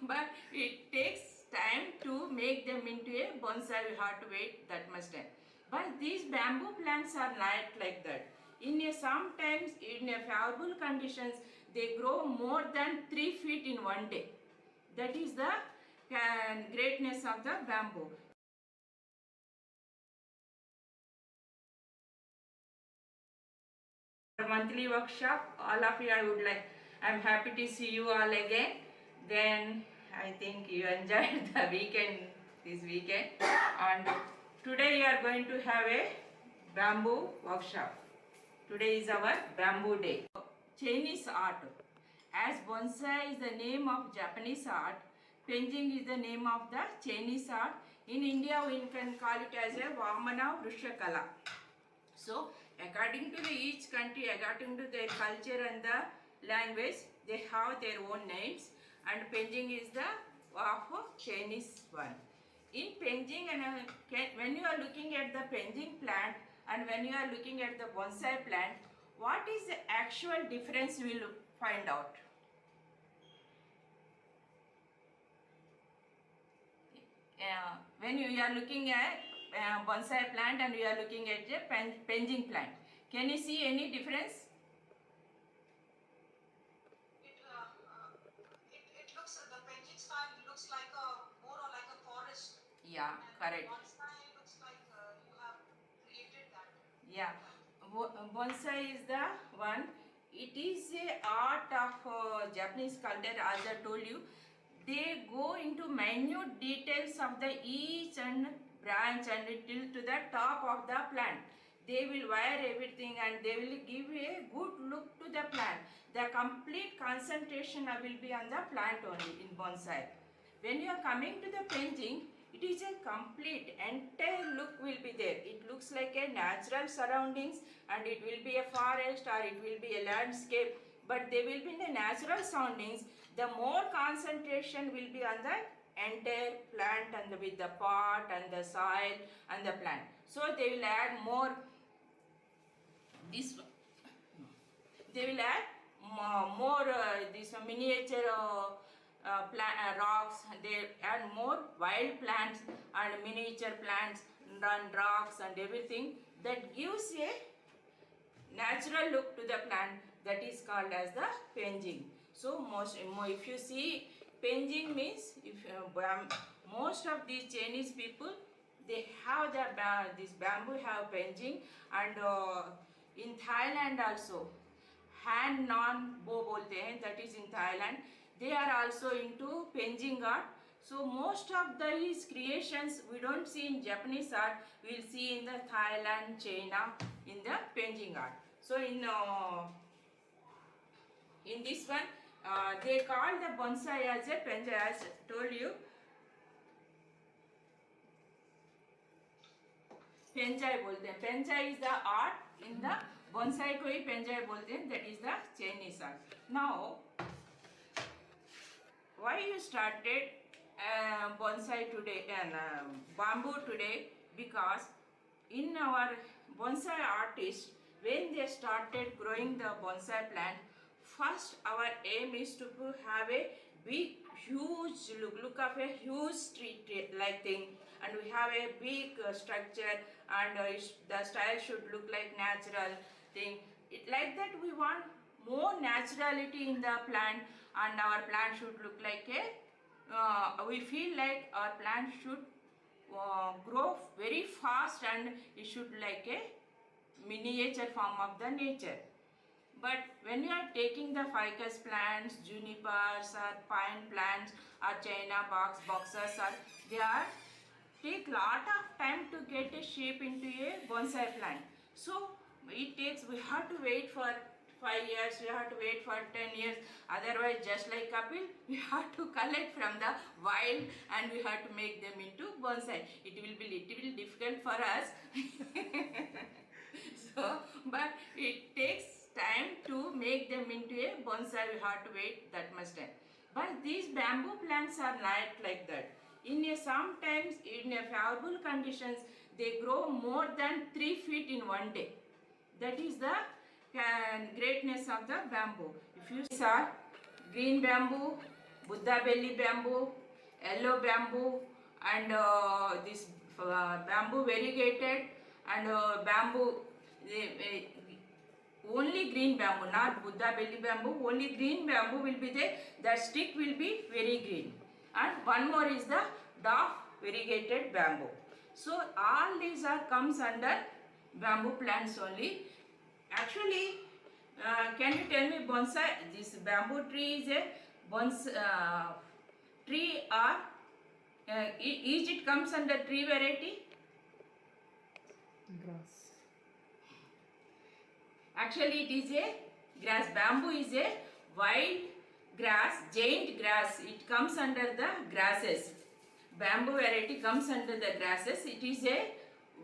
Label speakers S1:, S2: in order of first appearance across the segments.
S1: but it takes time to make them into a bonsai. We have to wait that much time. But these bamboo plants are not like that. Sometimes in a favorable conditions, they grow more than 3 feet in one day. That is the greatness of the bamboo. Monthly workshop, all of you, I'm happy to see you all again. Then I think you enjoyed the weekend, this weekend, and today you are going to have a bamboo workshop. Today is our bamboo day. Chinese art. As bonsai is the name of Japanese art, painting is the name of the Chinese art. In India, we can call it as a Vamana Vrishakala. So, according to each country, according to their culture and the language, they have their own names. And painting is the Chinese one. In painting, and when you are looking at the painting plant and when you are looking at the bonsai plant, what is the actual difference we will find out? When you are looking at bonsai plant and you are looking at a painting plant, can you see any difference?
S2: It looks, the painting style looks like more like a forest.
S1: Yeah,
S2: and
S1: correct.
S2: Bonsai looks like you have created that.
S1: Yeah, bonsai is the one. It is a art of Japanese culture, as I told you. They go into minute details of the each and branch and till to the top of the plant. They will wire everything and they will give a good look to the plant. The complete concentration will be on the plant only in bonsai. When you are coming to the painting, it is a complete entire look will be there. It looks like a natural surroundings and it will be a forest or it will be a landscape, but they will be in the natural surroundings. The more concentration will be on the entire plant and with the pot and the soil and the plant. So they will add more this one. They will add more this miniature rocks. They add more wild plants and miniature plants and rocks and everything that gives a natural look to the plant. That is called as the painting. So if you see, painting means most of these Chinese people, they have this bamboo have painting, and in Thailand also hand non bow bolte hain, that is in Thailand. They are also into painting art. So most of these creations we don't see in Japanese art, we will see in the Thailand, China, in the painting art. So in this one, they call the bonsai as a penjai, as I told you. Penjai bolte hain. Penjai is the art. In the bonsai ko hi penjai bolte hain. That is the Chinese art. Now, why you started bonsai today and bamboo today? Because in our bonsai artists, when they started growing the bonsai plant, first our aim is to have a big huge look of a huge street like thing, and we have a big structure, and the style should look like natural thing. Like that we want more naturality in the plant, and our plant should look like a we feel like our plant should grow very fast and it should like a miniature form of the nature. But when you are taking the ficus plants, junipers or pine plants or China boxes, or they are take lot of time to get a shape into a bonsai plant. So it takes, we have to wait for 5 years, we have to wait for 10 years. Otherwise, just like Kapil, we have to collect from the wild and we have to make them into bonsai. It will be little difficult for us. So, but it takes time to make them into a bonsai. We have to wait that much time. But these bamboo plants are not like that. Sometimes in a favorable conditions, they grow more than 3 feet in one day. That is the greatness of the bamboo. If you saw green bamboo, Buddha belly bamboo, yellow bamboo, and this bamboo variegated, and bamboo, only green bamboo, not Buddha belly bamboo, only green bamboo will be there. The stick will be very green. And one more is the dwarf variegated bamboo. So all these are comes under bamboo plants only. Actually, can you tell me bonsai? This bamboo tree is a tree, or is it comes under tree variety?
S3: Grass.
S1: Actually, it is a grass. Bamboo is a wild grass, giant grass. It comes under the grasses. Bamboo variety comes under the grasses. It is a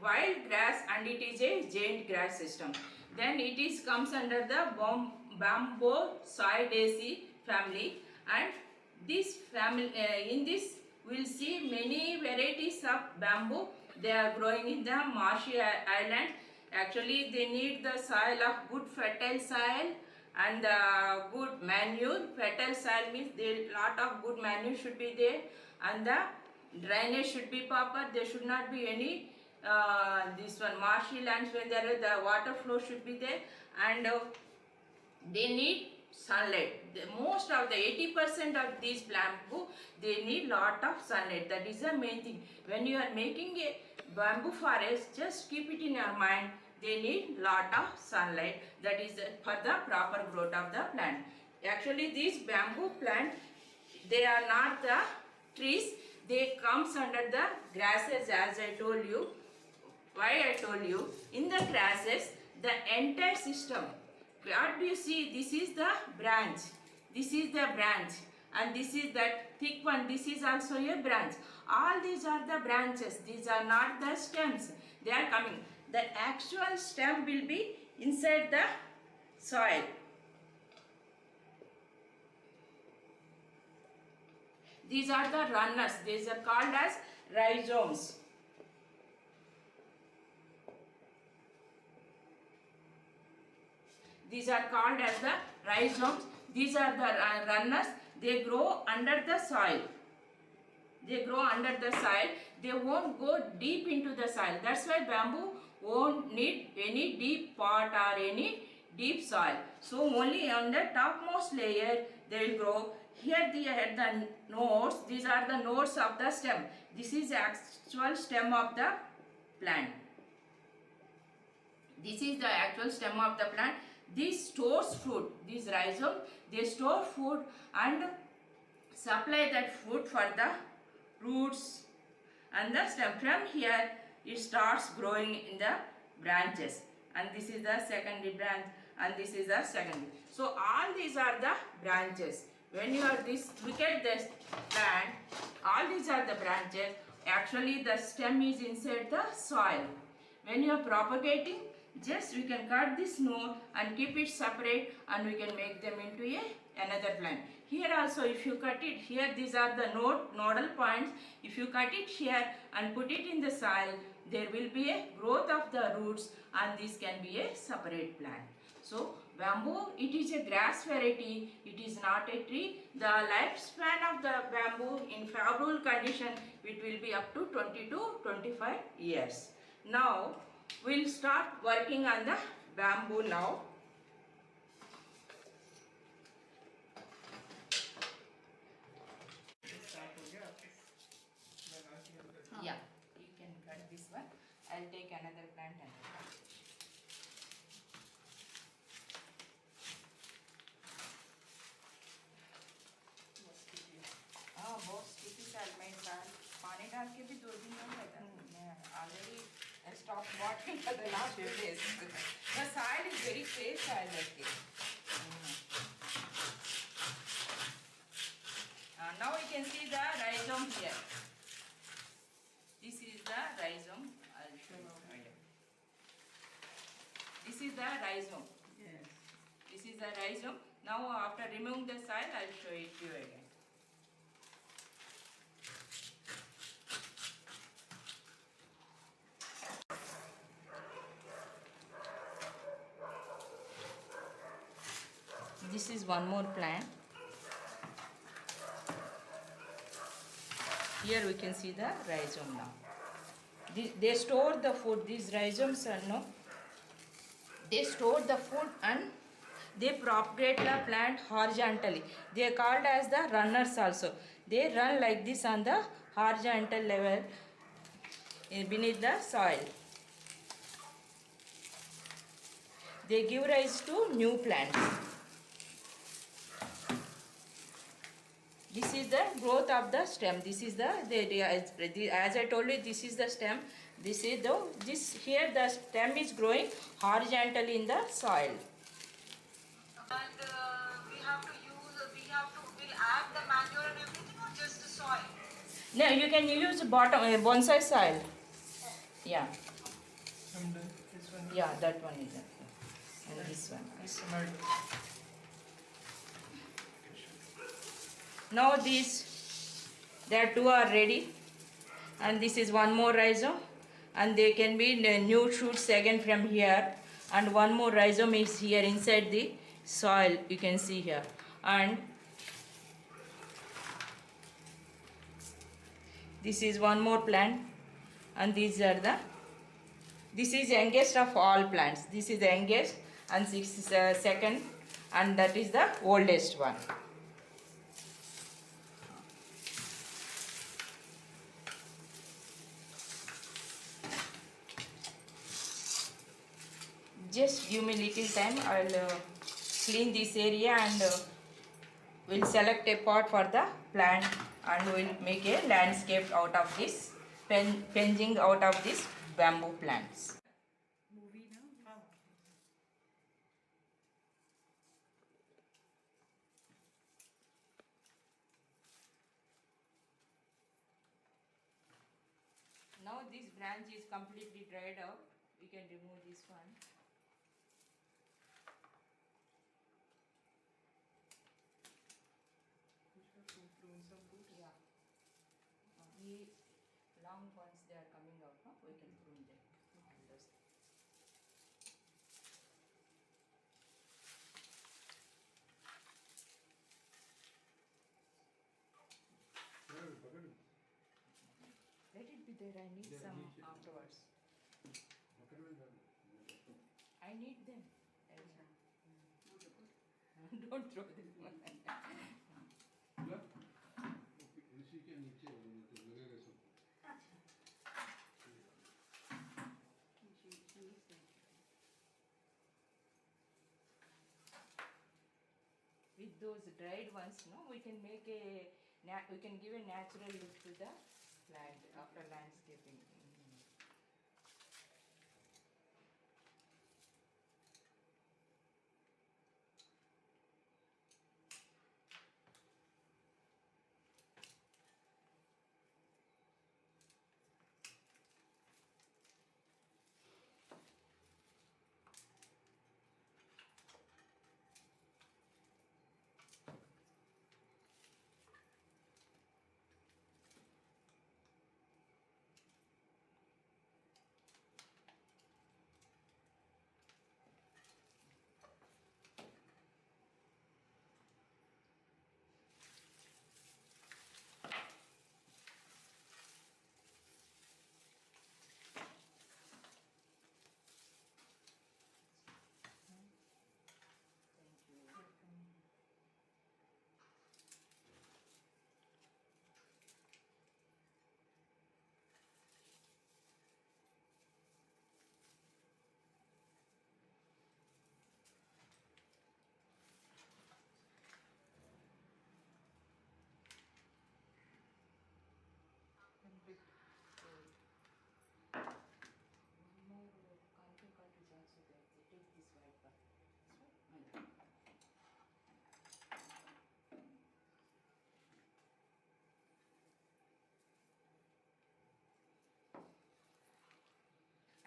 S1: wild grass and it is a giant grass system. Then it is comes under the Bonsai family, and this family, in this we will see many varieties of bamboo. They are growing in the marshy island. Actually, they need the soil of good fertile soil and good manure. Fertile soil means there lot of good manure should be there, and the drainage should be proper. There should not be any this one marshy lands when there is the water flow should be there, and they need sunlight. Most of the 80% of these bamboo, they need lot of sunlight. That is the main thing. When you are making a bamboo forest, just keep it in your mind. They need lot of sunlight. That is for the proper growth of the plant. Actually, these bamboo plant, they are not the trees. They comes under the grasses, as I told you. Why I told you? In the grasses, the entire system. What do you see? This is the branch. This is the branch. And this is that thick one. This is also a branch. All these are the branches. These are not the stems. They are coming. The actual stem will be inside the soil. These are the runners. These are called as rhizomes. These are called as the rhizomes. These are the runners. They grow under the soil. They grow under the soil. They won't go deep into the soil. That's why bamboo won't need any deep pot or any deep soil. So only on the topmost layer they will grow. Here they had the nodes. These are the nodes of the stem. This is the actual stem of the plant. This is the actual stem of the plant. This stores food. These rhizomes, they store food and supply that food for the roots and the stem. From here it starts growing in the branches, and this is the secondary branch, and this is the secondary. So all these are the branches. When you are this, look at this plant, all these are the branches. Actually the stem is inside the soil. When you are propagating, just we can cut this node and keep it separate, and we can make them into another plant. Here also, if you cut it here, these are the nodal points. If you cut it here and put it in the soil, there will be a growth of the roots, and this can be a separate plant. So bamboo, it is a grass variety. It is not a tree. The lifespan of the bamboo in favorable condition, it will be up to 20 to 25 years. Now we'll start working on the bamboo now. Yeah, you can cut this one. I'll take another plant and बहुत sticky sal मैं साल पानी डाल के भी 2 दिन हो गया था. मैं already stopped watering for the last 2 days. The soil is very clay soil like this. Now you can see the rhizome here. This is the rhizome. I'll show you. This is the rhizome.
S3: Yes.
S1: This is the rhizome. Now after removing the soil, I'll show it to you again. This is one more plant. Here we can see the rhizome now. They store the food. These rhizomes are no. They store the food and they propagate the plant horizontally. They are called as the runners also. They run like this on the horizontal level beneath the soil. They give rise to new plants. This is the growth of the stem. This is as I told you, this is the stem. This is here the stem is growing horizontally in the soil.
S2: And we'll add the manure and everything, or just the soil?
S1: No, you can use bottom bonsai soil. Yeah.
S3: And this one.
S1: Yeah, that one is it. And this one.
S3: This one.
S1: Now there two are ready, and this is one more rhizome, and there can be new shoots again from here, and one more rhizome is here inside the soil. You can see here, and this is one more plant, and this is youngest of all plants. This is the youngest, and this is the second, and that is the oldest one. Just give me little time. I'll clean this area and we'll select a pot for the plant, and we'll make a landscape out of this, penging out of these bamboo plants. Now this branch is completely dried out. We can remove this one. Yeah. The long ones, they are coming out. No? We can prune them. Let it be there. I need some afterwards. I need them. Don't throw them. With those dried ones, no, we can make we can give a natural look to the plant after landscaping.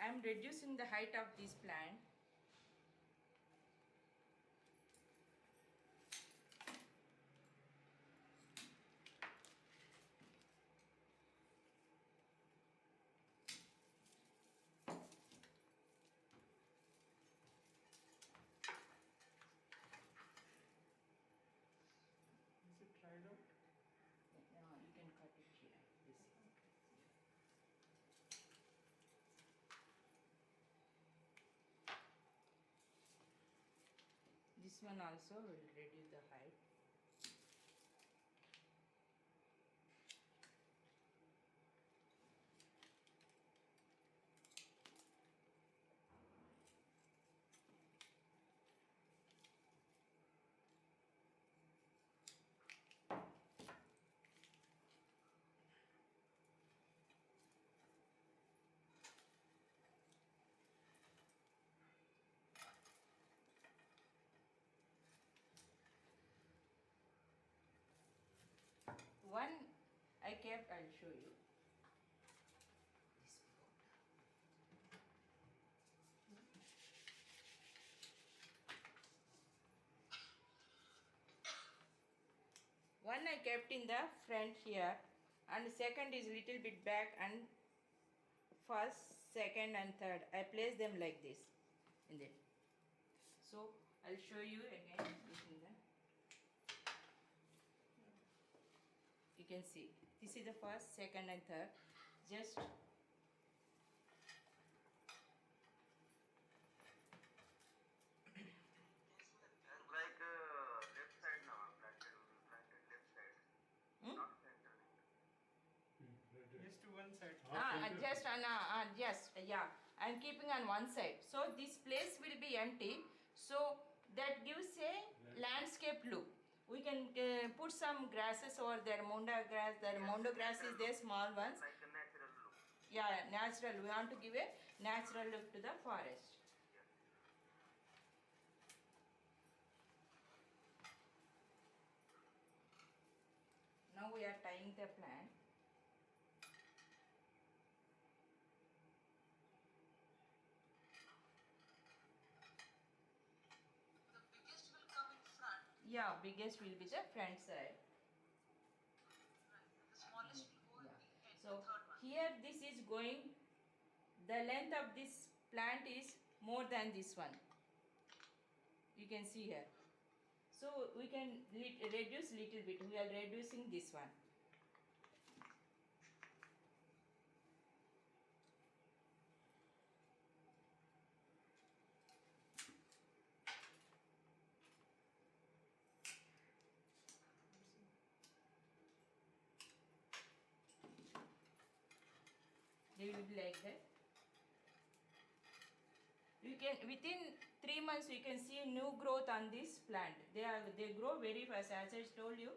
S1: I am reducing the height of this plant.
S3: Is it dried out?
S1: You can cut it here. This This one also will reduce the height. One I kept, I'll show you. This one I kept in the front here, and second is little bit back, and first, second and third I place them like this in it. So I'll show you again using them. You can see this is the first, second and third. Just
S4: Like left side now, planted left side,
S1: Hmm?
S4: not center.
S3: Just to one side.
S1: just yeah, I'm keeping on one side, so this place will be empty, so that gives a landscape look. We can put some grasses over there, monda grass, mondo grass is there, small ones.
S4: Like a natural look.
S1: Yeah, natural, we want to give a natural look to the forest.
S4: Yes.
S1: Now we are tying the plant.
S2: The biggest will come in front,
S1: Yeah, biggest will be the front side.
S2: right? And the smallest will go
S1: Yeah.
S2: in the end,
S1: So
S2: the third one.
S1: here this is going, the length of this plant is more than this one. You can see here. So we can reduce little bit. We are reducing this one. They will be like that. You can, within 3 months you can see new growth on this plant. They grow very fast. As I told you,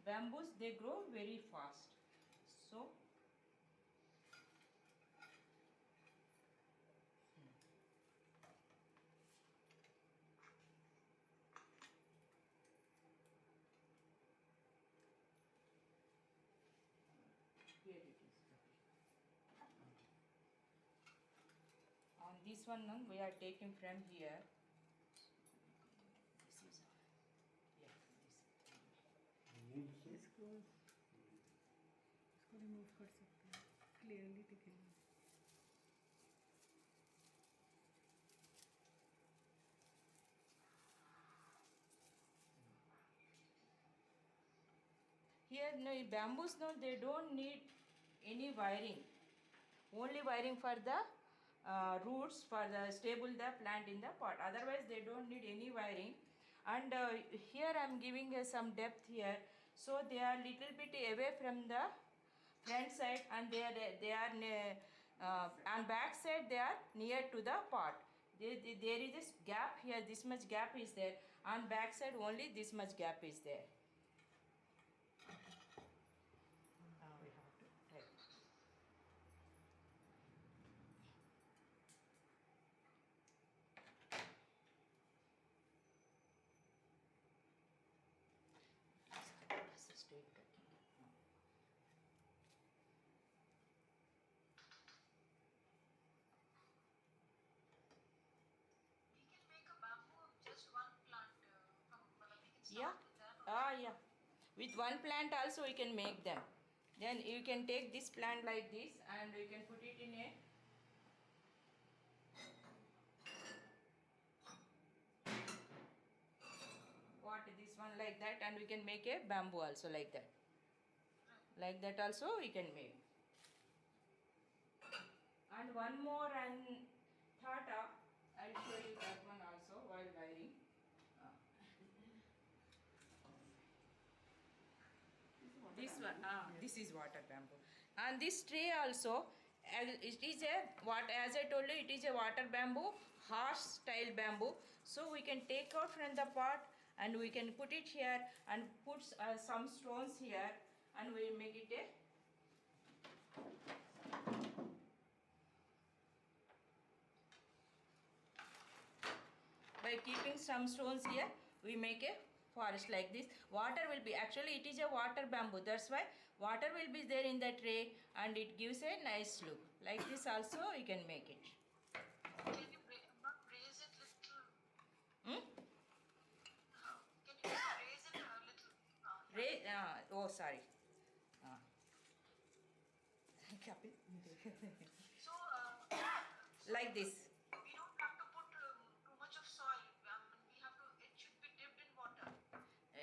S1: bamboos, they grow very fast. So here it is. On this one, no, we are taking from here. This is, yeah, this.
S5: इसको इसको remove कर सकते हैं clearly दिखेगा
S1: Here, no, bamboos, no, they don't need any wiring. Only wiring for the roots, for the stable the plant in the pot. Otherwise, they don't need any wiring. And here I am giving some depth here, so they are little bit away from the front side, and they are on back side they are near to the pot. There is this gap here. This much gap is there. On back side only this much gap is there. Now we have to type. That's a straight cutting.
S2: We can make a bamboo of just one plant from, we can start
S1: Yeah.
S2: with that.
S1: Yeah. With one plant also we can make them. Then you can take this plant like this and you can put it in a pot, this one like that, and we can make a bamboo also like that. Like that also we can make. And one more and third I'll show you that one also while wiring. This one, this is water bamboo. And this tree also, it is a what as I told you, it is a water bamboo, harsh style bamboo. So we can take out from the pot and we can put it here and put some stones here and we will make it a by keeping some stones here we make a forest like this. Water will be actually it is a water bamboo, that's why water will be there in the tray and it gives a nice look. Like this also you can make it.
S2: Can you not raise it little?
S1: Hmm?
S2: Can you just raise it a little?
S1: Oh sorry. Kapil.
S2: So,
S1: Like this.
S2: we don't have to put too much of soil. We have to. It should be dipped in water.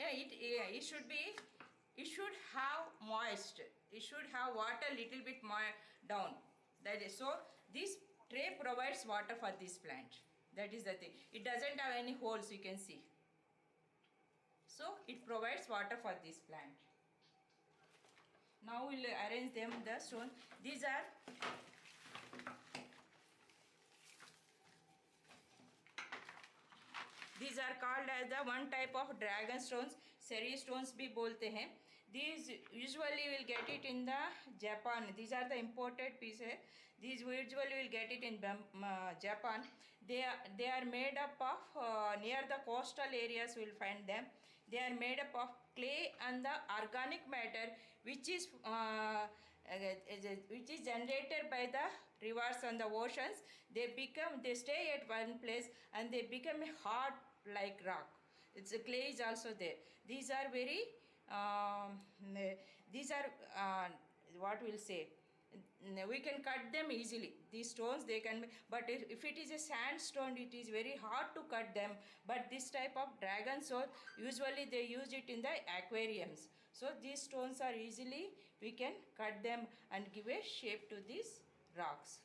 S1: It should be, it should have moist, it should have water little bit more down, that is so this tray provides water for this plant, that is the thing. It doesn't have any holes, you can see, so it provides water for this plant. Now we'll arrange them the stone. These are called as the one type of dragon stones, seri stones भी बोलते हैं. These usually will get it in the Japan. These are the imported pieces. These usually will get it in Japan. They are made up of near the coastal areas. We will find them. They are made up of clay and the organic matter which is generated by the rivers and the oceans. They stay at one place and they become hard like rock. It's clay is also there. These are very these are what we'll say, we can cut them easily. These stones they can, but if it is a sandstone it is very hard to cut them. But this type of dragon stone usually they use it in the aquariums, so these stones are easily we can cut them and give a shape to these rocks.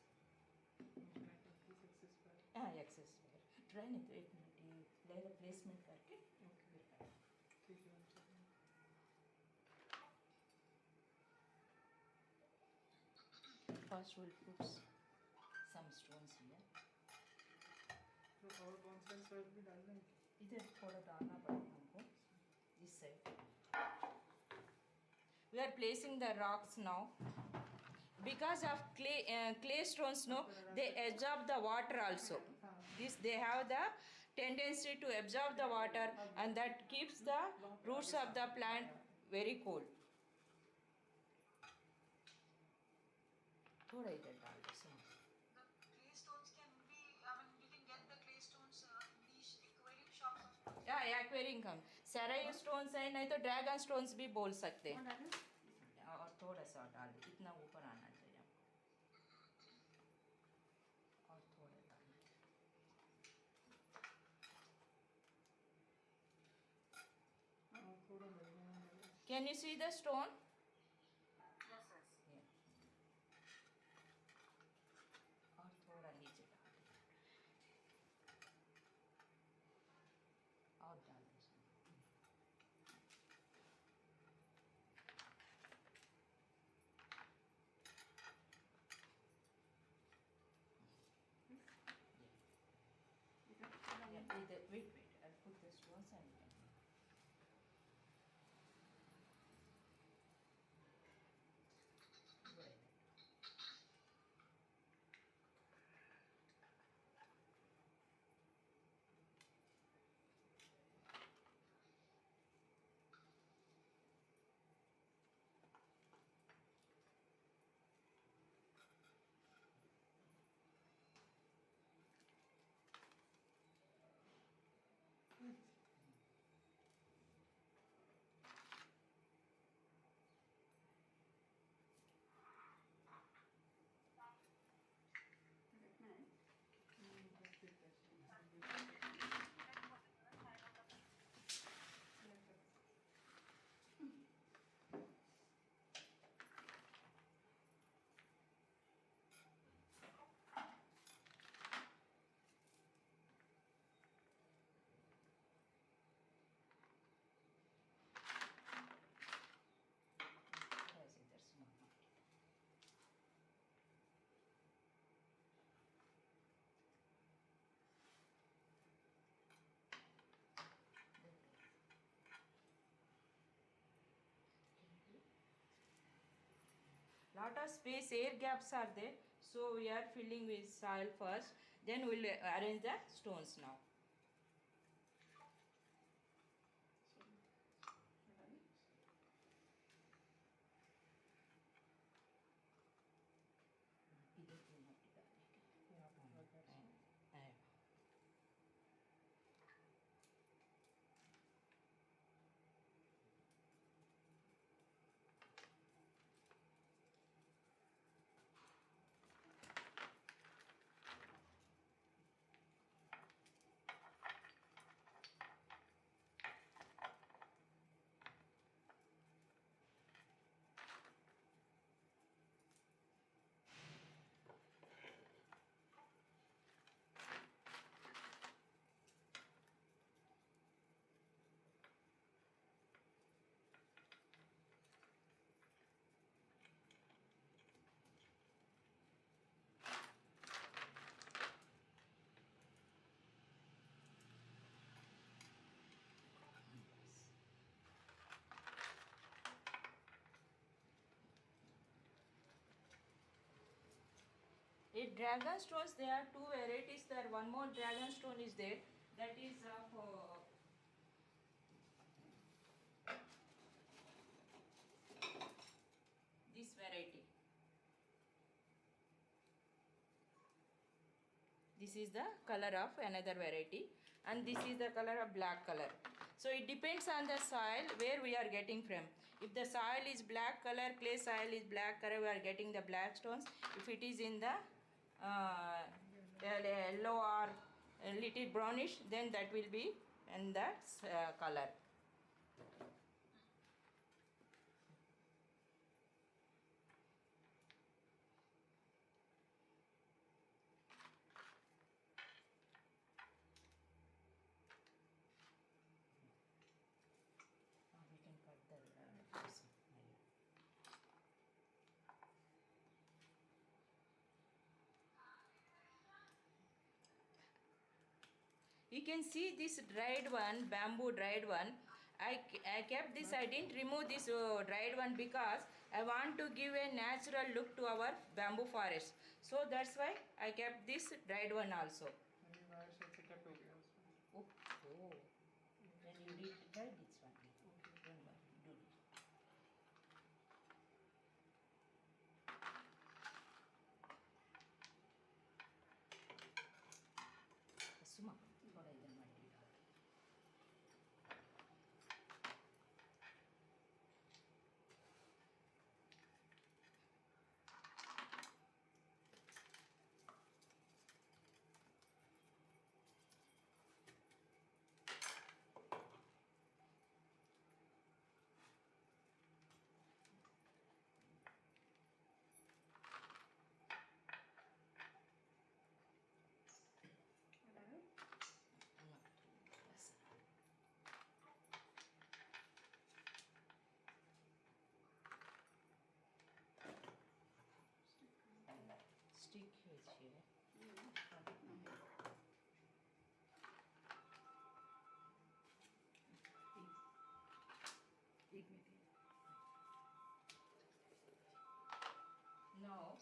S1: Access try नहीं तो एक minute ये ले placement करके
S3: ठीक है
S1: first we'll put some stones here.
S3: तो और बॉन्साई सॉइल भी डालना है
S1: इधर थोड़ा डालना पड़ेगा हमको इस side. We are placing the rocks now. Because of clay stones, no, they absorb the water also. They have the tendency to absorb the water, and that keeps the roots of the plant very cool. थोड़ा इधर डाल दो some.
S2: The clay stones can be. You can get the clay stones in these aquarium shops.
S1: Yeah, aquarium come. Sarai stones है, नहीं तो dragon stones भी बोल सकते हैं. और थोड़ा सा डाल दो, इतना ऊपर आना चाहिए आपको. और थोड़ा डाल.
S3: थोड़ा बढ़िया.
S1: Can you see the stone?
S2: Yes, yes.
S1: Yeah. और थोड़ा नीचे डाल दो. और डाल दो. Wait, I'll put this once and then. Right. Lot of space, air gaps are there. So we are filling with soil first. Then we'll arrange the stones now. In dragon stones, there are two varieties. There one more dragon stone is there. That is of this variety. This is the color of another variety, and this is the color of black color. So it depends on the soil where we are getting from. If the soil is black color, clay soil is black color, we are getting the black stones. If it is in the yellow or a little brownish, then that will be in that color. We can cut the you can see this dried one, bamboo dried one. I kept this, I didn't remove this dried one because I want to give a natural look to our bamboo forest. So that's why I kept this dried one also. Oh, then you did try this one. Okay, one more, do it. Suma, थोड़ा इधर माटी डाल. Stick is here. Now,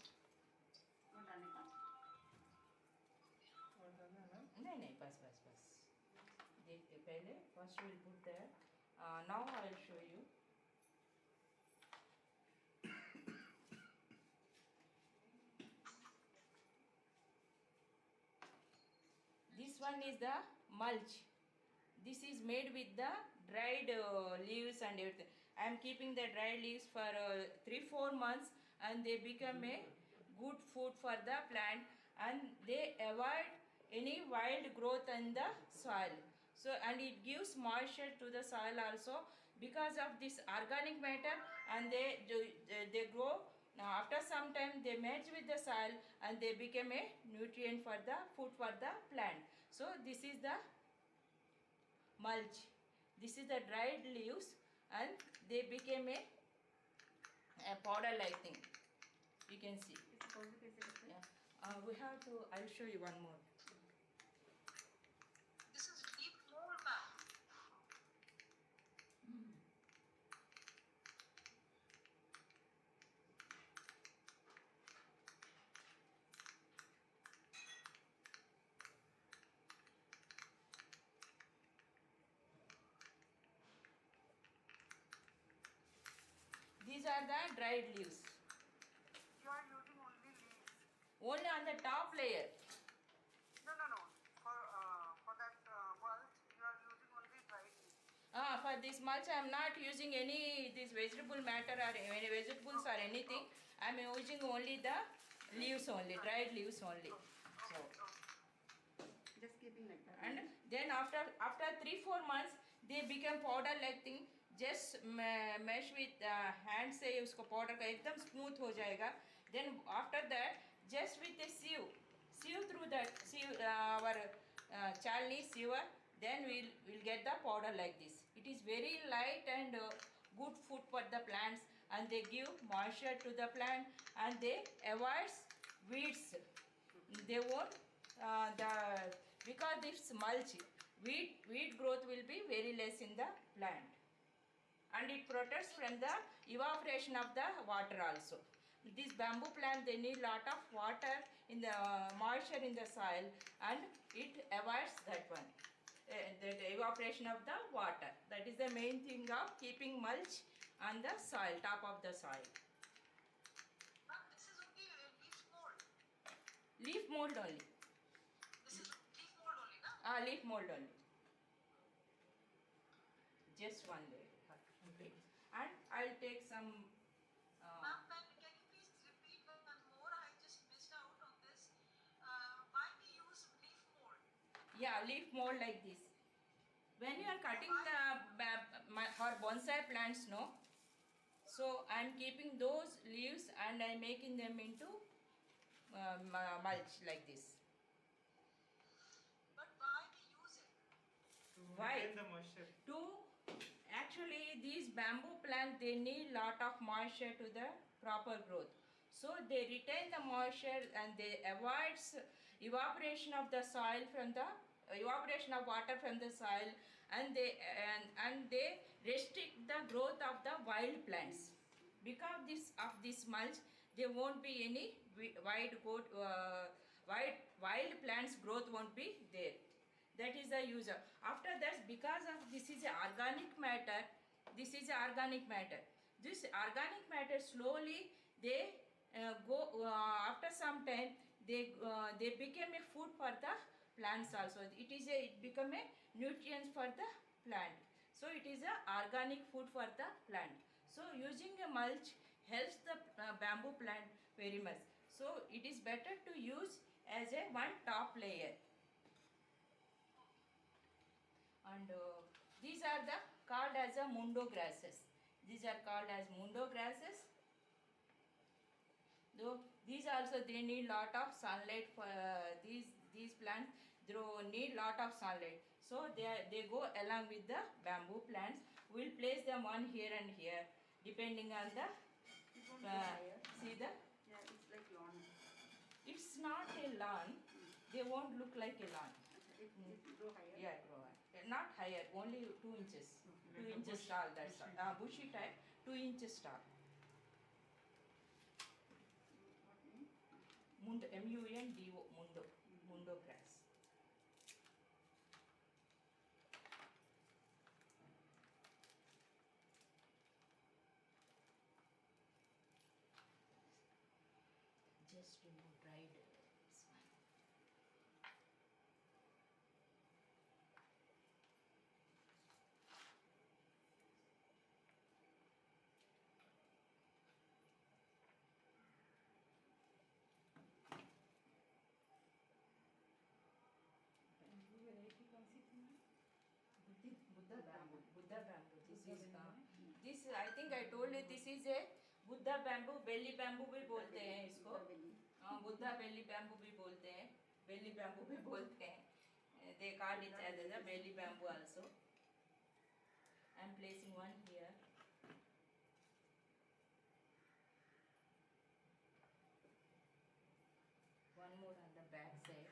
S1: नहीं बस देखते पहले first we'll put there. Now I'll show you. This one is the mulch. This is made with the dried leaves and everything. I am keeping the dried leaves for 3-4 months, and they become a good food for the plant, and they avoid any wild growth in the soil. So, and it gives moisture to the soil also because of this organic matter, and they grow. Now after some time they merge with the soil and they become a nutrient for the food for the plant. So this is the mulch. This is the dried leaves and they became a powder like thing. You can see. Yeah. We have to, I'll show you one more.
S2: This is deep mold, ma'am.
S1: these are the dried leaves.
S2: You are using only leaves.
S1: Only on the top layer.
S2: No. For that mulch, you are using only dried leaves.
S1: For this mulch I am not using any this vegetable matter or any vegetables or anything. I am using only the leaves only, dried leaves only. So,
S5: Just keeping like that.
S1: and then after 3-4 months they become powder like thing. Just mesh with hand से उसको powder का एकदम smooth हो जाएगा. Then after that just with a sieve through that sieve our chalni sieve, then we'll get the powder like this. It is very light and good food for the plants, and they give moisture to the plant, and they avoids weeds. They won't because this mulch, weed growth will be very less in the plant, and it protects from the evaporation of the water also. This bamboo plant, they need lot of water in the moisture in the soil, and it avoids that one, the evaporation of the water. That is the main thing of keeping mulch on the soil, top of the soil.
S2: Ma'am, this is only leaf mold.
S1: Leaf mold only.
S2: This is leaf mold only, na?
S1: Leaf mold only. Just one layer. And I'll take some.
S2: Ma'am, can you please repeat one more? I just missed out on this. Why we use leaf mold?
S1: Yeah, leaf mold like this. When you are cutting our bonsai plants, no. So I'm keeping those leaves and I'm making them into mulch like this.
S2: But why we use it?
S3: To
S1: Why?
S3: maintain the moisture.
S1: Actually these bamboo plants, they need lot of moisture to the proper growth. So they retain the moisture and they avoids evaporation of the soil from the evaporation of water from the soil, and they restrict the growth of the wild plants. Because this mulch, there won't be any wild plants growth won't be there. That is the user. After that, because of this is a organic matter, this organic matter slowly they go after some time they become a food for the plants also. It become a nutrients for the plant. So it is a organic food for the plant. So using a mulch helps the bamboo plant very much. So it is better to use as a one top layer. And these are called as a mundo grasses. These are called as mundo grasses. Though these also, they need lot of sunlight for these plants. They need lot of sunlight. So they go along with the bamboo plants. We'll place them one here and here depending on the
S5: It won't go higher.
S1: see the.
S5: Yeah, it's like lawn.
S1: It's not a lawn. They won't look like a lawn.
S5: It grow higher.
S1: Yeah, grow high. Not higher, only 2 inches.
S3: Like
S1: 2
S3: a
S1: inches
S3: bush-
S1: tall, that's
S3: bushy.
S1: all. Bushy type, 2 inches tall.
S5: What name?
S1: Mundo, MUNDO, mundo grass. Just dried this one.
S5: Bamboo variety कौन सी थी?
S1: Buddha bamboo. This I think I told you, this is a Buddha bamboo, belly bamboo भी बोलते हैं इसको. Buddha belly bamboo भी बोलते हैं, belly bamboo भी बोलते हैं. They call it as a belly bamboo also. I am placing one here. One more on the back side.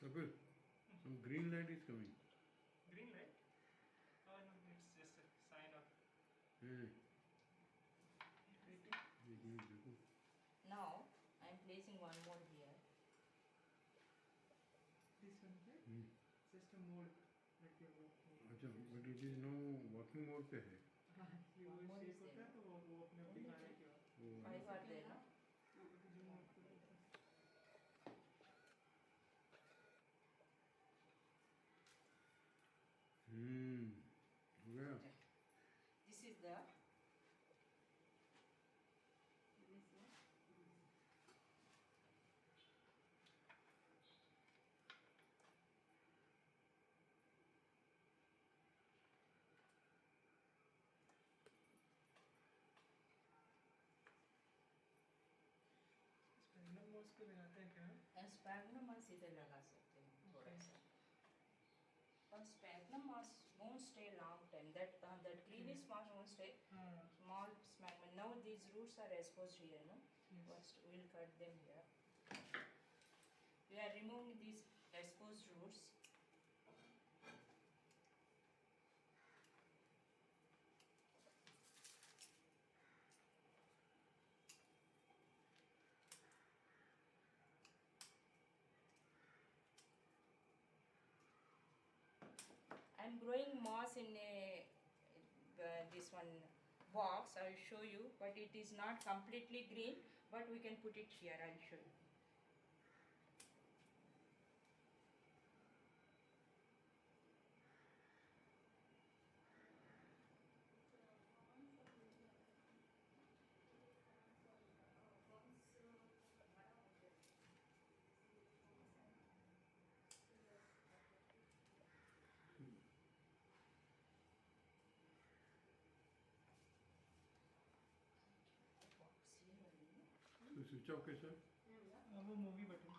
S6: Kapil, some green light is coming.
S3: Green light? Oh no, it's just a sign of
S6: Hey,
S3: waiting.
S6: एक minute देखो.
S1: Now I am placing one more here.
S3: This one, right? Just a mode that you are working.
S6: अच्छा, but it is now working mode पे है.
S3: ये
S1: One
S3: वो
S1: more
S3: shake
S1: is
S3: होता
S1: there,
S3: है तो वो अपने आप
S1: Only
S3: दिखा रहा है
S1: two.
S3: क्या
S6: वो
S1: Five are there, no?
S3: वो रिज्यूम आउट कर देता है.
S6: हो गया.
S1: This is the
S3: स्पेंडम मॉस को लगाते हैं क्या?
S1: sphagnum moss इधर लगा सकते हैं थोड़ा सा. But sphagnum moss won't stay long time. That greenish moss won't stay.
S3: हाँ.
S1: Small sphagnum. Now these roots are exposed here, no?
S3: Yes.
S1: First we'll cut them here. We are removing these exposed roots. I'm growing moss in a this one box. I'll show you, but it is not completely green. But we can put it here. I'll show you.
S6: तो switch off कैसा?
S3: वो movie button.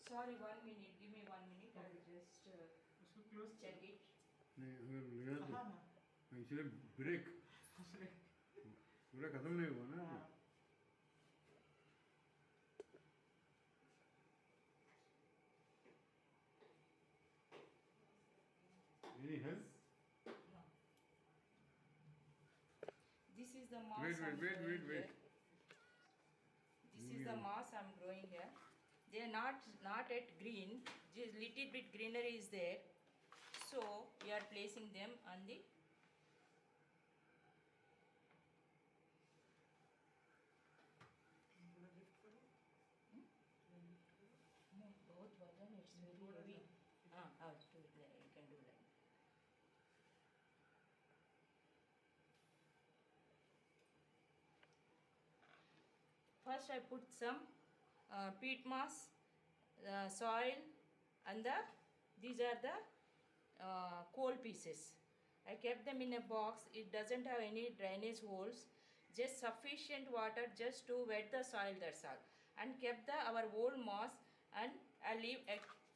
S1: Sorry, 1 minute. Give me 1 minute. I'll just
S3: उसको close
S1: check it.
S6: नहीं, अगर लेना तो
S3: हाँ हाँ.
S6: इसलिए ब्रेक पूरा खत्म नहीं हुआ ना.
S3: हाँ.
S6: Any help?
S1: No. This is the moss.
S6: Wait.
S1: I'm growing here. This is the
S6: Yeah.
S1: moss I'm growing here. They are not yet green. Just little bit greenery is there. So we are placing them on the.
S3: थोड़ा lift करो. थोड़ा lift करो.
S1: No, both version it's very
S3: थोड़ा
S1: heavy.
S3: सा.
S1: I'll do it. You can do like. First I put some peat moss, soil, and these are the coal pieces. I kept them in a box. It doesn't have any drainage holes. Just sufficient water just to wet the soil. That's all. And kept our old moss, and I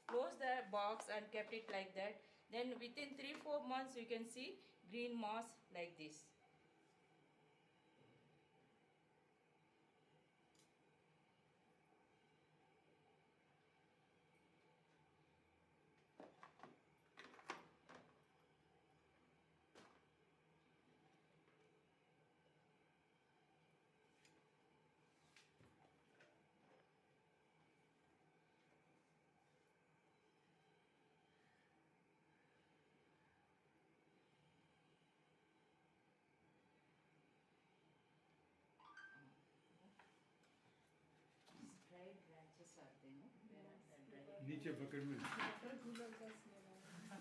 S1: closed the box and kept it like that. Then within 3-4 months you can see green moss like this. Dried branches are there, no? Where are dried?
S6: नीचे bucket में.
S5: Water cooler का smell आ रहा है.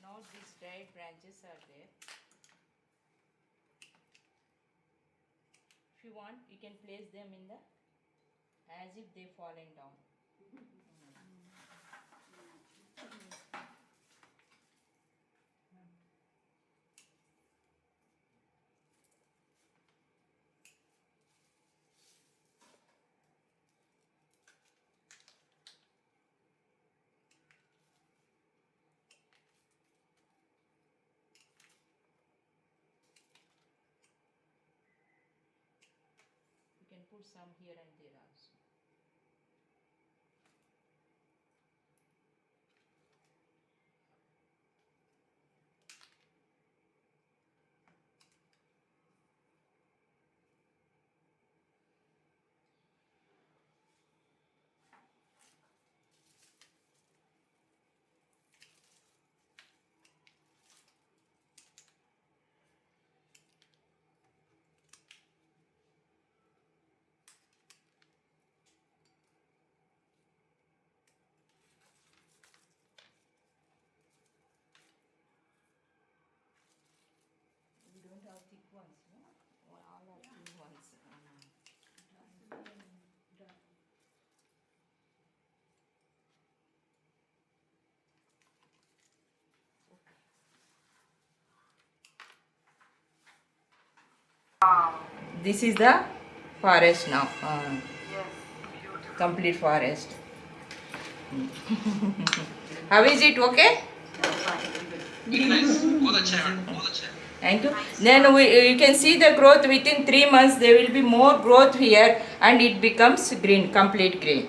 S1: Now these dried branches are there. If you want, you can place them in the as if they fallen down. put some here and there also. We don't have thick ones, no? All are thin ones. This is the forest now. Complete forest. How is it? Okay? Thank you. Then you can see the growth within 3 months. There will be more growth here, and it becomes green, complete green.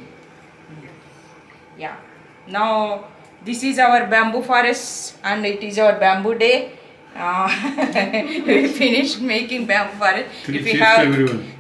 S1: Yeah. Now this is our bamboo forest, and it is our bamboo day. We finished making bamboo forest.
S6: Cheers to everyone.